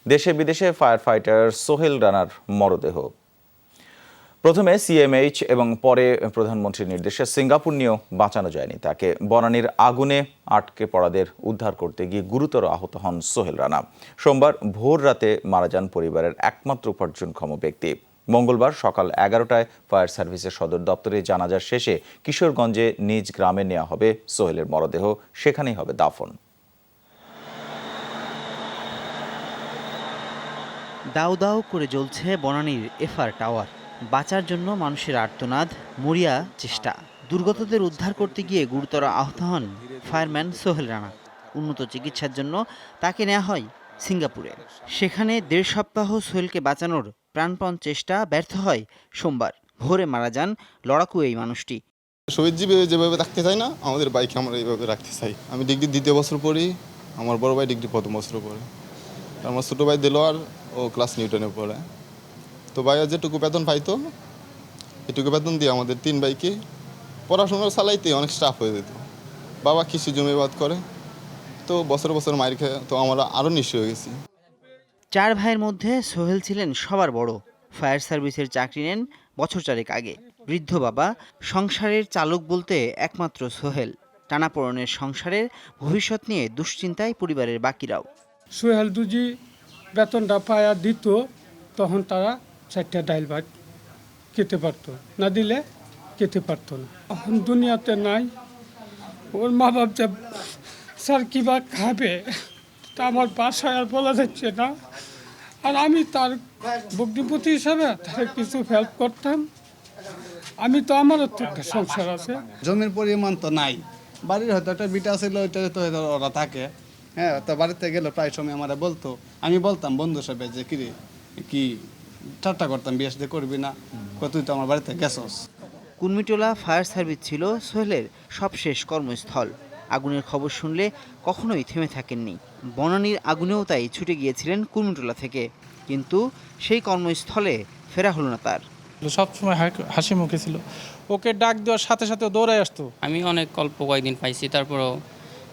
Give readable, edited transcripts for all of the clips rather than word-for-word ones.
দেশে বিদেশে fire fighter Sohel রানার মরদেহ প্রথমে সিএমএইচ এবং পরে প্রধানমন্ত্রীর নির্দেশে সিঙ্গাপুর নিয়েও বাঁচানো যায়নি তাকে। বনানীর আগুনে আটকে পড়াদের উদ্ধার করতে গিয়ে গুরুতর আহত হন সোহেল রানা। সোমবার ভোর রাতে মারা যান পরিবারের একমাত্র উপার্জনক্ষম ব্যক্তি। মঙ্গলবার সকাল 11টায় ফায়ার সার্ভিসের সদর দপ্তরে জানাজা শেষে কিশোরগঞ্জে নিজ গ্রামে নেওয়া হবে সোহেলের মরদেহ, সেখানেই হবে দাফন। দাউ দাউ করে জ্বলছে বনানীর এফআর টাওয়ার। বাঁচার জন্য মানুষের আর্তনাদ, মরিয়া চেষ্টা। দুর্গতদের উদ্ধার করতে গিয়ে গুরুতর আহত হন ফায়ারম্যান সোহেল রানা। উন্নত চিকিৎসার জন্য তাকে নেওয়া হয় সিঙ্গাপুরে। সেখানে 1.5 সপ্তাহ সোহেলকে বাঁচানোর প্রাণপণ চেষ্টা ব্যর্থ হয় সোমবার। ভোরে মারা যান লড়াকু এই মানুষটি। শহীদ যেভাবে রাখতে চাই না, আমাদের বাইকে আমরা এইভাবে রাখতে চাই। আমি ডিগ্রি 2য় বছর পড়ি, আমার বড় ভাই ডিগ্রি 1ম বছর পড়ে, আমার ছোটো ভাই দেলোয়ার ও ক্লাস নিউটনে পড়ে। তো ভাইয়া যেটুকু বেতন পাইতো এটুকু বেতন দিয়ে আমাদের 3 ভাইকে পড়াশোনা চালাইতে অনেক স্টাফ হয়ে যেত। বাবা কৃষি জমিবাদ করে, তো বছর বছর মাইর খেয়ে তো আমরা আরও নিঃস্ব হয়ে গেছি। 4 ভাইয়ের মধ্যে সোহেল ছিলেন সবার বড়। ফায়ার সার্ভিসের চাকরি নেন বছর 4 আগে। বৃদ্ধ বাবা সংসারের চালক বলতে একমাত্র সোহেল। টানাপোড়েনের সংসারের ভবিষ্যৎ নিয়ে দুশ্চিন্তায় পরিবারের বাকিরাও। সোহেল দুজি বেতনটা পায়া দিত, তখন তারা 4টা ডাইল ভাত খেতে পারতো, না দিলে খেতে পারতো না। এখন দুনিয়াতে নাই, ওর মা বাপ যে স্যার কী বা খাবে তা আমার বাসায় আর বলা যাচ্ছে না। আর আমি তার ভগ্নিপতি হিসাবে তার কিছু হেল্প করতাম। আমি তো আমারও তো একটা সংসার আছে। জমির পরিমাণ তো নাই, বাড়ির হয়তো একটা বিটা ছিল, ওইটা তো ওরা থাকে। হ্যাঁ, তো বাড়িতে গেলে প্রায় সময় আমরা বলতো, আমি বলতাম বন্ধু সাহেব যে কি ঠাট্টা করতাম, বিয়ে সাথে করবি না, তুই তো আমার বাড়িতে গেছস। কুর্মিটোলা ফায়ার সার্ভিস ছিল সোহেলের সবশেষ কর্মস্থল। আগুনের খবর শুনলে কখনোই থেমে থাকেননি। বনানীর আগুনেও তাই ছুটে গিয়েছিলেন কুর্মিটোলা থেকে, কিন্তু সেই কর্মস্থলে ফেরা হলো না তার। সবসময় হাসি মুখে ছিল, ওকে ডাক দেওয়ার সাথে সাথে দৌড়াই আসতো। আমি অনেক অল্প কয়েকদিন পাইছি, তারপরেও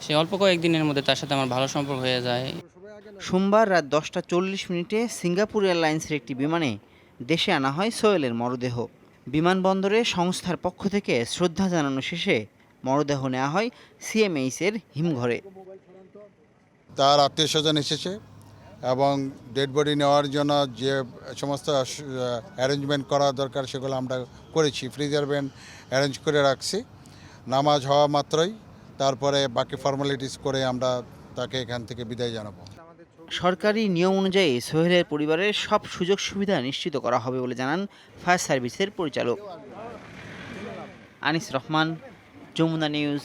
সে অল্প কয়েকদিনের মধ্যে তার সাথে আমার ভালো সম্পর্ক হয়ে যায়। সোমবার রাত 10টা 40 সিঙ্গাপুর এয়ারলাইন্সের একটি বিমানে দেশে আনা হয় সোহেলের মরদেহ। বিমানবন্দরে সংস্থার পক্ষ থেকে শ্রদ্ধা জানানো শেষে মরদেহ নেওয়া হয় সিএমএইচের হিমঘরে। তার আত্মীয়স্বজন এসেছে এবং ডেড বডি নেওয়ার জন্য যে সমস্ত অ্যারেঞ্জমেন্ট করা দরকার সেগুলো আমরা করেছি। ফ্রিজার ভ্যান অ্যারেঞ্জ করে রাখছি। নামাজ হওয়া মাত্রই তারপরে বাকি ফর্মালিটিস করে আমরা তাকে এখান থেকে বিদায় জানাবো। সরকারি নিয়ম অনুযায়ী সোহেলের পরিবারের সব সুযোগ সুবিধা নিশ্চিত করা হবে বলে জানান ফায়ার সার্ভিসের পরিচালক আনিস রহমান, যমুনা নিউজ।